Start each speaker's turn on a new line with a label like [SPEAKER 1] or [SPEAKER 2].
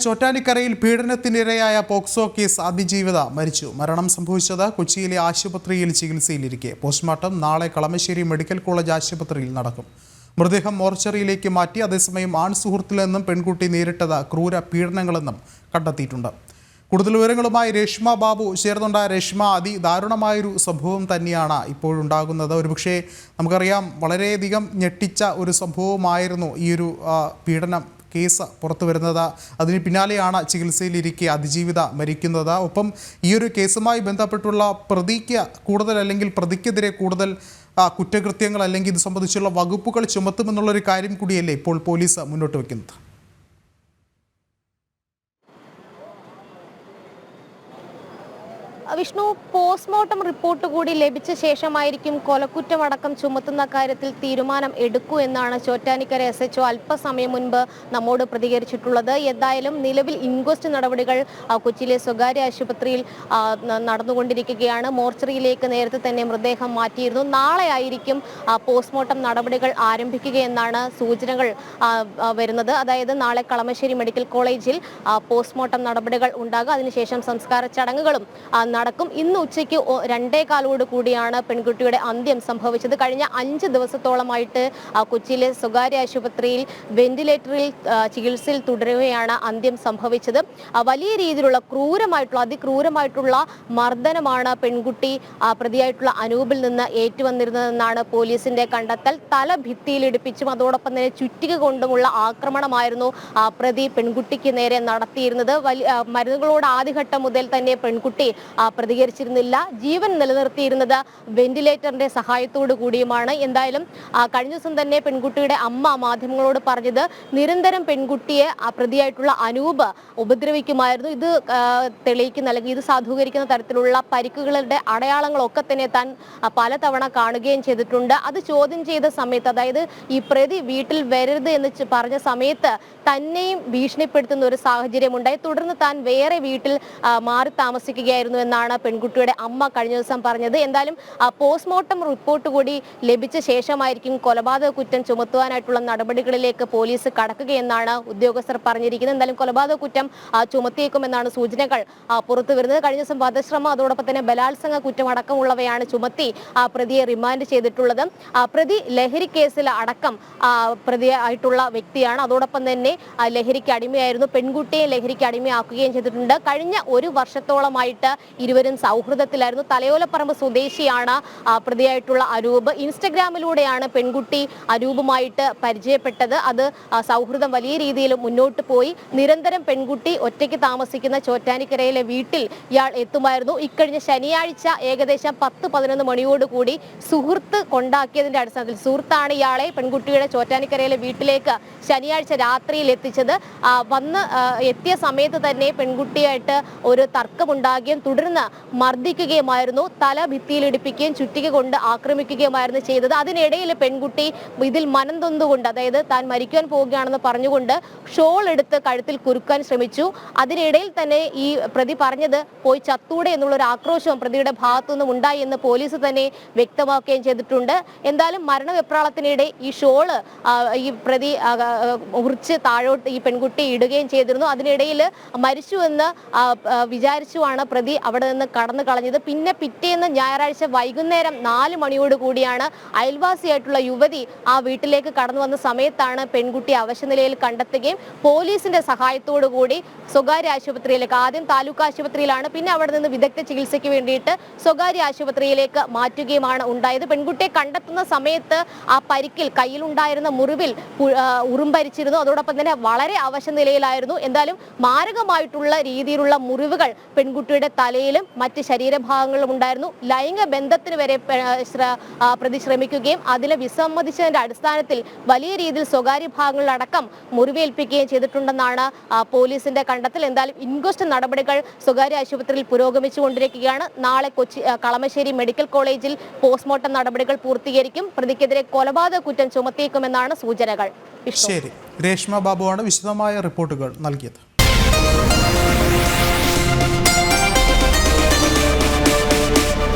[SPEAKER 1] ചോറ്റാനിക്കരയിൽ പീഡനത്തിനിരയായ POCSO case അതിജീവിത മരിച്ചു. മരണം സംഭവിച്ചത് കൊച്ചിയിലെ ആശുപത്രിയിൽ ചികിത്സയിലിരിക്കെ. പോസ്റ്റ്മോർട്ടം നാളെ കളമശ്ശേരി മെഡിക്കൽ കോളേജ് ആശുപത്രിയിൽ നടക്കും. മൃതദേഹം മോർച്ചറിയിലേക്ക് മാറ്റി. അതേസമയം ആൺ സുഹൃത്തിൽ നിന്നും പെൺകുട്ടി നേരിട്ടത് ക്രൂര പീഡനങ്ങളെന്നും കണ്ടെത്തിയിട്ടുണ്ട്. കൂടുതൽ വിവരങ്ങളുമായി രേഷ്മ ബാബു ചേർന്നുണ്ട്. രേഷ്മ, അതിദാരുണമായൊരു സംഭവം തന്നെയാണ് ഇപ്പോഴുണ്ടാകുന്നത്. ഒരുപക്ഷെ നമുക്കറിയാം, വളരെയധികം ഞെട്ടിച്ച ഒരു സംഭവമായിരുന്നു ഈ ഒരു പീഡനം കേസ് പുറത്തു വരുന്നത്. അതിന് പിന്നാലെയാണ് ചികിത്സയിലിരിക്കെ അതിജീവിത മരിക്കുന്നത്. ഒപ്പം ഈ ഒരു കേസുമായി ബന്ധപ്പെട്ടുള്ള പ്രതിക്ക് കൂടുതൽ, അല്ലെങ്കിൽ പ്രതിക്കെതിരെ കൂടുതൽ കുറ്റകൃത്യങ്ങൾ അല്ലെങ്കിൽ ഇത് സംബന്ധിച്ചുള്ള വകുപ്പുകൾ ചുമത്തുമെന്നുള്ളൊരു കാര്യം കൂടിയല്ലേ ഇപ്പോൾ പോലീസ് മുന്നോട്ട് വയ്ക്കുന്നത്?
[SPEAKER 2] വിഷ്ണു, പോസ്റ്റ്മോർട്ടം റിപ്പോർട്ട് കൂടി ലഭിച്ച ശേഷമായിരിക്കും കൊലക്കുറ്റമടക്കം ചുമത്തുന്ന കാര്യത്തിൽ തീരുമാനം എടുക്കൂ എന്നാണ് ചോറ്റാനിക്കര SHO അല്പസമയം മുൻപ് നമ്മോട് പ്രതികരിച്ചിട്ടുള്ളത്. എന്തായാലും നിലവിൽ ഇൻക്വസ്റ്റ് നടപടികൾ കൊച്ചിയിലെ സ്വകാര്യ ആശുപത്രിയിൽ നടന്നുകൊണ്ടിരിക്കുകയാണ്. മോർച്ചറിയിലേക്ക് നേരത്തെ തന്നെ മൃതദേഹം മാറ്റിയിരുന്നു. നാളെ ആയിരിക്കും പോസ്റ്റ്മോർട്ടം നടപടികൾ ആരംഭിക്കുകയെന്നാണ് സൂചനകൾ വരുന്നത്. അതായത് നാളെ കളമശ്ശേരി മെഡിക്കൽ കോളേജിൽ പോസ്റ്റ്മോർട്ടം നടപടികൾ ഉണ്ടാകും. അതിനുശേഷം സംസ്കാര ചടങ്ങുകളും നടക്കും. ഇന്ന് ഉച്ചയ്ക്ക് 2:15 കൂടിയാണ് പെൺകുട്ടിയുടെ അന്ത്യം സംഭവിച്ചത്. കഴിഞ്ഞ 5 ദിവസത്തോളമായിട്ട് കൊച്ചിയിലെ സ്വകാര്യ ആശുപത്രിയിൽ വെന്റിലേറ്ററിൽ ചികിത്സയിൽ തുടരുകയാണ് അന്ത്യം സംഭവിച്ചത്. വലിയ രീതിയിലുള്ള അതിക്രൂരമായിട്ടുള്ള മർദ്ദനമാണ് പെൺകുട്ടി പ്രതിയായിട്ടുള്ള അനൂപിൽ നിന്ന് ഏറ്റുവന്നിരുന്നതെന്നാണ് പോലീസിന്റെ കണ്ടെത്തൽ. തല ഭിത്തിയിലിടിപ്പിച്ചും അതോടൊപ്പം തന്നെ ചുറ്റിക കൊണ്ടുമുള്ള ആക്രമണമായിരുന്നു പ്രതി പെൺകുട്ടിക്ക് നേരെ നടത്തിയിരുന്നത്. മരുന്നുകളോട് ആദ്യഘട്ടം മുതൽ തന്നെ പെൺകുട്ടി പ്രതികരിച്ചിരുന്നില്ല. ജീവൻ നിലനിർത്തിയിരുന്നത് വെന്റിലേറ്ററിന്റെ സഹായത്തോടു കൂടിയുമാണ്. എന്തായാലും കഴിഞ്ഞ ദിവസം തന്നെ പെൺകുട്ടിയുടെ അമ്മ മാധ്യമങ്ങളോട് പറഞ്ഞത് നിരന്തരം പെൺകുട്ടിയെ പ്രതിയായിട്ടുള്ള അനൂപ് ഉപദ്രവിക്കുമായിരുന്നു. ഇത് തെളിയിക്കുന്ന, അല്ലെങ്കിൽ ഇത് സാധൂകരിക്കുന്ന തരത്തിലുള്ള പരിക്കുകളുടെ അടയാളങ്ങളൊക്കെ തന്നെ താൻ പലതവണ കാണുകയും ചെയ്തിട്ടുണ്ട്. അത് ചോദ്യം ചെയ്ത സമയത്ത്, അതായത് ഈ പ്രതി വീട്ടിൽ വരരുത് എന്ന് പറഞ്ഞ സമയത്ത് തന്നെയും ഭീഷണിപ്പെടുത്തുന്ന ഒരു സാഹചര്യമുണ്ടായി. തുടർന്ന് താൻ വേറെ വീട്ടിൽ മാറി താമസിക്കുകയായിരുന്നു എന്നാണ് പെൺകുട്ടിയുടെ അമ്മ കഴിഞ്ഞ ദിവസം പറഞ്ഞത്. എന്തായാലും പോസ്റ്റ്മോർട്ടം റിപ്പോർട്ട് കൂടി ലഭിച്ച ശേഷമായിരിക്കും കൊലപാതക കുറ്റം ചുമത്തുവാനായിട്ടുള്ള നടപടികളിലേക്ക് പോലീസ് കടക്കുകയെന്നാണ് ഉദ്യോഗസ്ഥർ പറഞ്ഞിരിക്കുന്നത്. എന്തായാലും കൊലപാതക കുറ്റം ചുമത്തിയേക്കുമെന്നാണ് സൂചനകൾ പുറത്തു വരുന്നത്. കഴിഞ്ഞ ദിവസം വധശ്രമം, അതോടൊപ്പം തന്നെ ബലാത്സംഗ കുറ്റം അടക്കമുള്ളവയാണ് ചുമത്തി പ്രതിയെ റിമാൻഡ് ചെയ്തിട്ടുള്ളത്. പ്രതി ലഹരി കേസിൽ അടക്കം പ്രതിയായിട്ടുള്ള വ്യക്തിയാണ്. അതോടൊപ്പം തന്നെ ലഹരിക്ക് അടിമയായിരുന്നു. പെൺകുട്ടിയെ ലഹരിക്ക് അടിമയാക്കുകയും ചെയ്തിട്ടുണ്ട്. കഴിഞ്ഞ 1 വർഷത്തോളമായിട്ട് ഇരുവരും സൗഹൃദത്തിലായിരുന്നു. തലയോലപ്പറമ്പ് സ്വദേശിയാണ് പ്രതിയായിട്ടുള്ള അനൂപ്. ഇൻസ്റ്റഗ്രാമിലൂടെയാണ് പെൺകുട്ടി അനൂപുമായിട്ട് പരിചയപ്പെട്ടത്. അത് സൗഹൃദം വലിയ രീതിയിൽ മുന്നോട്ട് പോയി. നിരന്തരം പെൺകുട്ടി ഒറ്റയ്ക്ക് താമസിക്കുന്ന ചോറ്റാനിക്കരയിലെ വീട്ടിൽ ഇയാൾ എത്തുമായിരുന്നു. ഇക്കഴിഞ്ഞ ശനിയാഴ്ച ഏകദേശം 10-11 മണിയോടുകൂടി സുഹൃത്ത് കൊണ്ടാക്കിയതിന്റെ അടിസ്ഥാനത്തിൽ, സുഹൃത്താണ് ഇയാളെ പെൺകുട്ടിയുടെ ചോറ്റാനിക്കരയിലെ വീട്ടിലേക്ക് ശനിയാഴ്ച രാത്രിയിൽ എത്തിച്ചത്. എത്തിയ സമയത്ത് തന്നെ പെൺകുട്ടിയായിട്ട് ഒരു തർക്കമുണ്ടാകുകയും തുടർന്ന് മർദ്ദിക്കുകയുമായിരുന്നു. തല ഭിത്തിയിലിടിപ്പിക്കുകയും ചുറ്റിക കൊണ്ട് ആക്രമിക്കുകയുമായിരുന്നു ചെയ്തത്. അതിനിടയിൽ പെൺകുട്ടി ഇതിൽ മനം തൊന്നുകൊണ്ട്, അതായത് താൻ മരിക്കാൻ പോവുകയാണെന്ന് പറഞ്ഞുകൊണ്ട് ഷോൾ എടുത്ത് കഴുത്തിൽ കുരുക്കാൻ ശ്രമിച്ചു. അതിനിടയിൽ തന്നെ ഈ പ്രതി പറഞ്ഞത് പോയി ചത്തൂടെ എന്നുള്ളൊരു ആക്രോശവും പ്രതിയുടെ ഭാഗത്തുനിന്നും ഉണ്ടായി എന്ന് പോലീസ് തന്നെ വ്യക്തമാക്കുകയും ചെയ്തിട്ടുണ്ട്. എന്തായാലും മരണവെപ്രാളത്തിനിടെ ഈ ഷോള് ഈ പ്രതി മുറിച്ച് താഴോട്ട് ഈ പെൺകുട്ടി ഇടുകയും ചെയ്തിരുന്നു. അതിനിടയിൽ മരിച്ചു എന്ന് വിചാരിച്ചുമാണ് പ്രതി അവിടെ നിന്ന് കടന്നു കളഞ്ഞത്. പിന്നെ പിറ്റേന്ന് ഞായറാഴ്ച വൈകുന്നേരം 4 മണിയോട് കൂടിയാണ് അയൽവാസിയായിട്ടുള്ള യുവതി ആ വീട്ടിലേക്ക് കടന്നു വന്ന സമയത്താണ് പെൺകുട്ടി അവശനിലയിൽ കണ്ടെത്തുകയും പോലീസിന്റെ സഹായത്തോടു കൂടി സ്വകാര്യ ആശുപത്രിയിലേക്ക്, ആദ്യം താലൂക്ക് ആശുപത്രിയിലാണ്, പിന്നെ അവിടെ നിന്ന് വിദഗ്ധ ചികിത്സയ്ക്ക് വേണ്ടിയിട്ട് സ്വകാര്യ ആശുപത്രിയിലേക്ക് മാറ്റുകയുമാണ് ഉണ്ടായത്. പെൺകുട്ടിയെ കണ്ടെത്തുന്ന സമയത്ത് ആ പരിക്കിൽ, കയ്യിലുണ്ടായിരുന്ന മുറിവിൽ ഉറുമ്പരിച്ചിരുന്നു. അതോടൊപ്പം തന്നെ വളരെ അവശനിലയിലായിരുന്നു. എന്തായാലും മാരകമായിട്ടുള്ള രീതിയിലുള്ള മുറിവുകൾ പെൺകുട്ടിയുടെ തലയിലും മറ്റ് ശരീരഭാഗങ്ങളിലും ഉണ്ടായിരുന്നു. ലൈംഗിക ബന്ധത്തിന് വരെ പ്രതി ശ്രമിക്കുകയും അതിനെ വിസമ്മതിച്ചതിന്റെ അടിസ്ഥാനത്തിൽ വലിയ രീതിയിൽ സ്വകാര്യ ഭാഗങ്ങളിലടക്കം മുറിവേൽപ്പിക്കുകയും ചെയ്തിട്ടുണ്ടെന്നാണ് പോലീസിന്റെ കണ്ടെത്തൽ. എന്തായാലും ഇൻക്വസ്റ്റ് നടപടികൾ സ്വകാര്യ ആശുപത്രിയിൽ പുരോഗമിച്ചുകൊണ്ടിരിക്കുകയാണ്. നാളെ കളമശ്ശേരി മെഡിക്കൽ കോളേജിൽ പോസ്റ്റ്മോർട്ടം നടപടികൾ പൂർത്തീകരിക്കും. പ്രതിക്കെതിരെ കൊലപാതക കുറ്റം ചുമത്തിയേക്കുമെന്നാണ് സൂചനകൾ.
[SPEAKER 1] ശരി, രേഷ്മ ബാബുവാണ് വിശദമായ റിപ്പോർട്ടുകൾ നൽകിയത്.